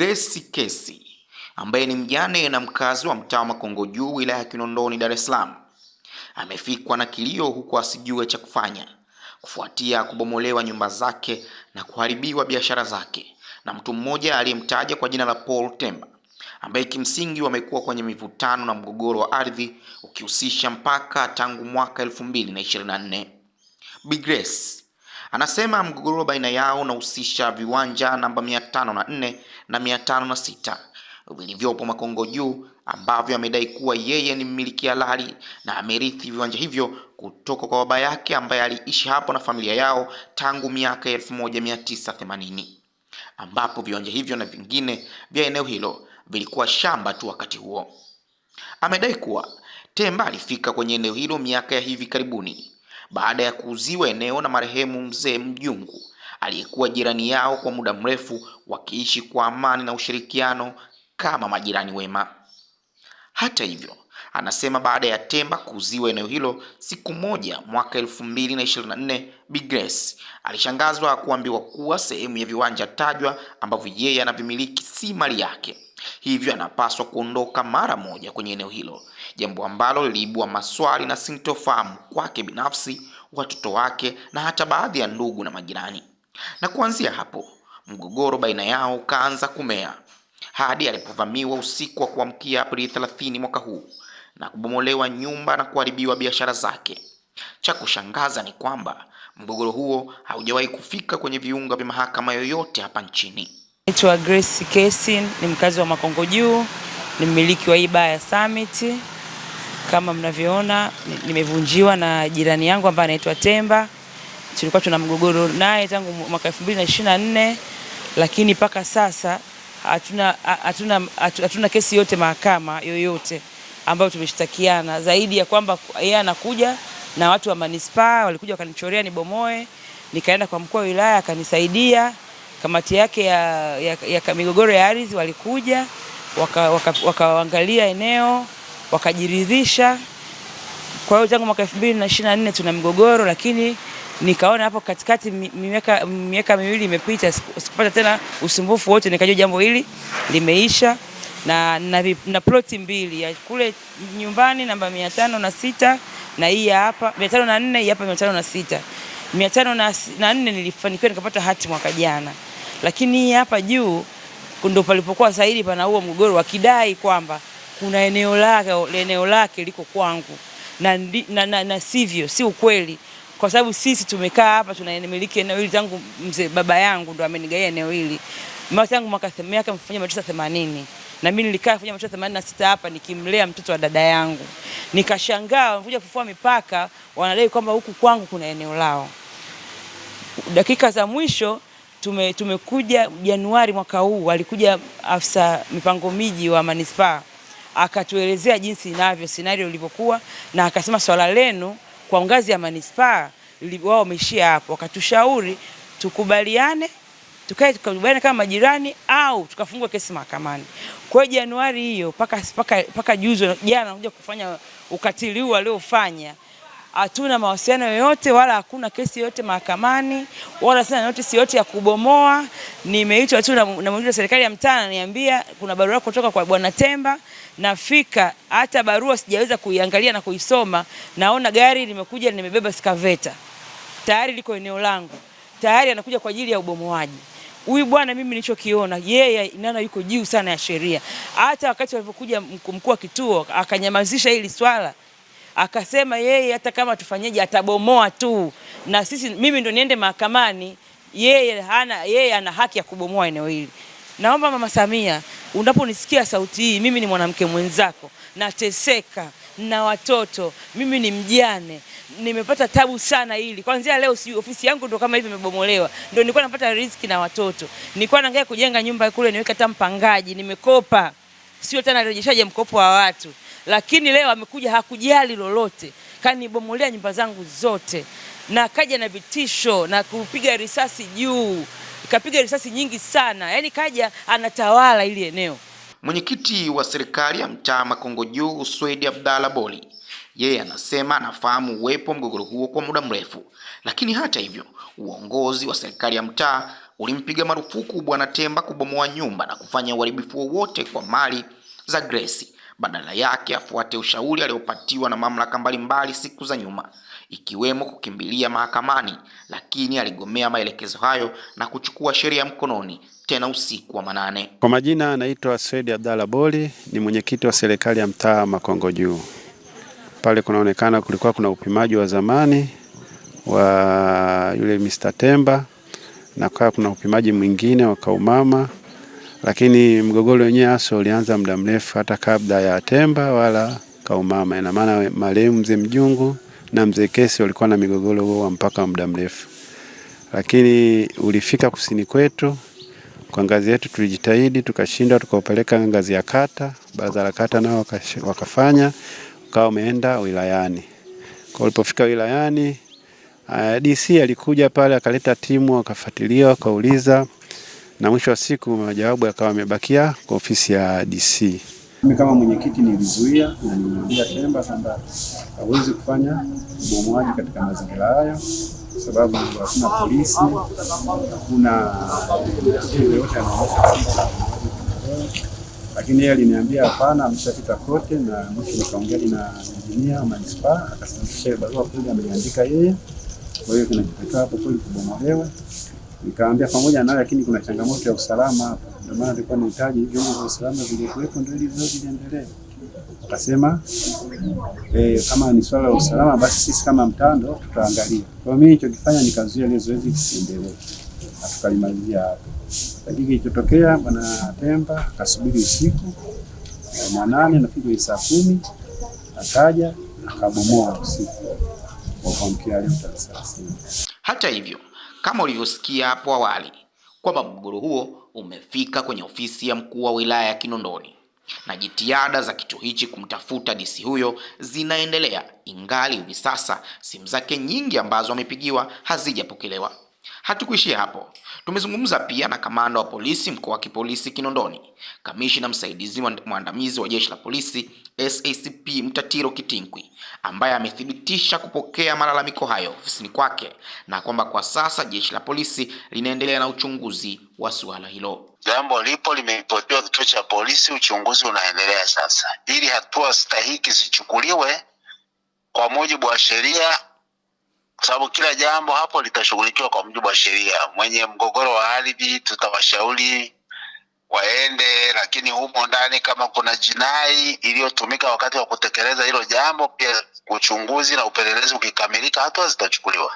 Grace Kesi ambaye ni mjane na mkazi wa mtaa wa Makongo Juu, wilaya ya Kinondoni, Dar es Salaam, amefikwa na kilio huku asijue cha kufanya kufuatia kubomolewa nyumba zake na kuharibiwa biashara zake na mtu mmoja aliyemtaja kwa jina la Paul Temba, ambaye kimsingi wamekuwa kwenye mivutano na mgogoro wa ardhi ukihusisha mpaka tangu mwaka 2024. Bi Grace anasema mgogoro baina yao unahusisha viwanja namba 504 na 506 vilivyopo Makongo Juu, ambavyo amedai kuwa yeye ni mmiliki halali na amerithi viwanja hivyo kutoka kwa baba yake ambaye aliishi hapo na familia yao tangu miaka 1980, ambapo viwanja hivyo na vingine vya eneo hilo vilikuwa shamba tu wakati huo. Amedai kuwa Temba alifika kwenye eneo hilo miaka ya hivi karibuni baada ya kuuziwa eneo na marehemu mzee Mjungu aliyekuwa jirani yao kwa muda mrefu, wakiishi kwa amani na ushirikiano kama majirani wema. Hata hivyo, anasema baada ya Temba kuuziwa eneo hilo siku moja mwaka 2024, Bi Grace alishangazwa kuambiwa kuwa sehemu ya viwanja tajwa ambavyo yeye anavimiliki si mali yake, hivyo anapaswa kuondoka mara moja kwenye eneo hilo, jambo ambalo liliibua maswali na sintofahamu kwake binafsi, watoto wake na hata baadhi ya ndugu na majirani. Na kuanzia hapo mgogoro baina yao ukaanza kumea hadi alipovamiwa usiku wa kuamkia Aprili 30 mwaka huu na kubomolewa nyumba na kuharibiwa biashara zake. Cha kushangaza ni kwamba mgogoro huo haujawahi kufika kwenye viunga vya mahakama yoyote hapa nchini. Naitwa Grace Kesi, ni mkazi wa Makongo Juu, ni mmiliki wa hii baa ya Summit. Kama mnavyoona, nimevunjiwa na jirani yangu ambaye anaitwa Temba. Tulikuwa tuna mgogoro naye tangu mwaka 2024, lakini mpaka sasa hatuna kesi yote mahakama yoyote ambayo tumeshtakiana, zaidi ya kwamba yeye anakuja na watu wa manispaa walikuja wakanichorea nibomoe, nikaenda kwa mkuu wa wilaya akanisaidia, kamati yake ya migogoro ya ardhi walikuja wakaangalia eneo wakajiridhisha. Kwa hiyo tangu mwaka 2024 tuna migogoro, lakini nikaona hapo katikati miaka miwili imepita, sikupata tena usumbufu wote, nikajua jambo hili limeisha, na ploti mbili ya kule nyumbani namba 506 na hii hapa 504, hii hapa 506. 504 nilifanikiwa nikapata hati mwaka jana, lakini hii hapa juu ndio palipokuwa zaidi pana huo mgogoro, wakidai kwamba kuna eneo lake liko kwangu na sivyo, si ukweli, kwa sababu sisi tumekaa hapa tunamiliki eneo hili tangu mzee baba yangu ndo amenigaia eneo hili tangu miaka 1980, na mimi nilikaa 1986 hapa nikimlea mtoto wa dada yangu. Nikashangaa wanakuja kufua mipaka, wanadai kwamba huku kwangu kuna eneo lao. Dakika za mwisho tumekuja Januari mwaka huu, walikuja afisa mipango miji wa manispaa akatuelezea jinsi scenario ilivyokuwa, na akasema swala lenu kwa ngazi ya manispaa wao wameishia hapo, wakatushauri tukubaliane kama majirani au tukafungua kesi mahakamani. Kwa Januari hiyo paka juzi jana kuja kufanya ukatili huu aliofanya, hatuna mawasiliano yoyote wala hakuna kesi yoyote mahakamani wala sina notice yoyote ya kubomoa. Nimeitwa tu na mwenyekiti wa serikali ya mtaa, ananiambia kuna barua kutoka kwa bwana Temba. Nafika hata barua sijaweza kuiangalia na kuisoma, naona gari limekuja nimebeba skaveta tayari liko eneo langu, tayari anakuja kwa ajili ya ubomoaji. Huyu bwana mimi nilichokiona yeye nana yuko juu sana ya sheria. Hata wakati walipokuja mkuu wa kituo akanyamazisha hili swala, akasema yeye hata kama tufanyeje atabomoa tu, na mimi ndo niende mahakamani, yeye ana haki ya kubomoa eneo hili. Naomba Mama Samia, unaponisikia sauti hii, mimi ni mwanamke mwenzako, nateseka na watoto, mimi ni mjane, nimepata tabu sana hili. Kuanzia leo ofisi yangu ndo kama hivi imebomolewa, ndio nilikuwa napata riziki na watoto. Nilikuwa naangalia kujenga nyumba kule niweka hata mpangaji, nimekopa, sio tena rejeshaje mkopo wa watu. Lakini leo amekuja hakujali lolote, kanibomolea nyumba zangu zote, na kaja na vitisho na kupiga risasi juu, kapiga risasi nyingi sana, yani kaja anatawala ili eneo. Mwenyekiti wa serikali ya mtaa Makongo Juu, Swedi Abdalla Boli, yeye anasema anafahamu uwepo mgogoro huo kwa muda mrefu, lakini hata hivyo uongozi wa serikali ya mtaa ulimpiga marufuku Bwana Temba kubomoa nyumba na kufanya uharibifu wowote kwa mali za Grace. Badala yake afuate ushauri aliopatiwa na mamlaka mbalimbali siku za nyuma, ikiwemo kukimbilia mahakamani, lakini aligomea maelekezo hayo na kuchukua sheria mkononi, tena usiku wa manane. Kwa majina anaitwa Said Abdalla Boli, ni mwenyekiti wa serikali ya mtaa Makongo Juu. Pale kunaonekana kulikuwa kuna upimaji wa zamani wa yule Mr. Temba na kwa kuna upimaji mwingine wa Kaumama, lakini mgogoro wenyewe hasa ulianza muda mrefu hata kabla ya Temba wala Kaumama. Ina maana marehemu Mzee Mjungu na Mzee Kesi walikuwa na migogoro huo mpaka muda mrefu, lakini ulifika kusini kwetu. Kwa ngazi yetu tulijitahidi, tukashinda, tukaupeleka ngazi ya kata, baraza la kata nao wakafanya, ukawa umeenda wilayani. Kwa ulipofika wilayani, DC alikuja pale akaleta timu, wakafuatilia, wakauliza, na mwisho wa siku majawabu yakawa yamebakia kwa ofisi ya DC. Mimi kama mwenyekiti nilizuia na nilimwambia Temba kwamba hawezi kufanya ubomoaji katika mazingira hayo, kwa sababu hakuna polisi, hakuna yoyote anaonyesha. Lakini yeye aliniambia hapana, ameshapita kote, na mwisho nikaongea na injinia wa manispaa akasahihisha barua kule ameandika yeye. Kwa hiyo tunajipata hapo kule kubomolewa. Nikaambia pamoja naye, lakini kuna changamoto ya usalama hapa, ndio maana tulikuwa tunahitaji vyombo vya usalama vilikuwepo ndio ili zoezi liendelee. Akasema kama ni swala la usalama basi sisi kama mtando tutaangalia. Kwa mimi nilichokifanya nikazuia ile zoezi lisiendelee, na tukalimalizia hapo. Lakini kilichotokea Bwana Temba akasubiri usiku manane, nafikiri saa 10 akaja akabomoa usiku kwa kuamkia leo tarehe 30. Hata hivyo, kama ulivyosikia hapo awali kwamba mgogoro huo umefika kwenye ofisi ya mkuu wa wilaya ya Kinondoni, na jitihada za kituo hichi kumtafuta DC huyo zinaendelea, ingali hivi sasa simu zake nyingi ambazo amepigiwa hazijapokelewa. Hatukuishia hapo. Tumezungumza pia na kamanda wa polisi mkoa wa kipolisi Kinondoni, kamishna msaidizi mwandamizi wa jeshi la polisi SACP Mtatiro Kitinkwi, ambaye amethibitisha kupokea malalamiko hayo ofisini kwake na kwamba kwa sasa jeshi la polisi linaendelea na uchunguzi wa suala hilo. Jambo lipo limeripotiwa kituo cha polisi, uchunguzi unaendelea sasa, ili hatua stahiki zichukuliwe kwa mujibu wa sheria, kwa sababu kila jambo hapo litashughulikiwa kwa mujibu wa sheria. Mwenye mgogoro wa ardhi tutawashauri waende, lakini humo ndani kama kuna jinai iliyotumika wakati wa kutekeleza hilo jambo, pia uchunguzi na upelelezi ukikamilika, hatua zitachukuliwa.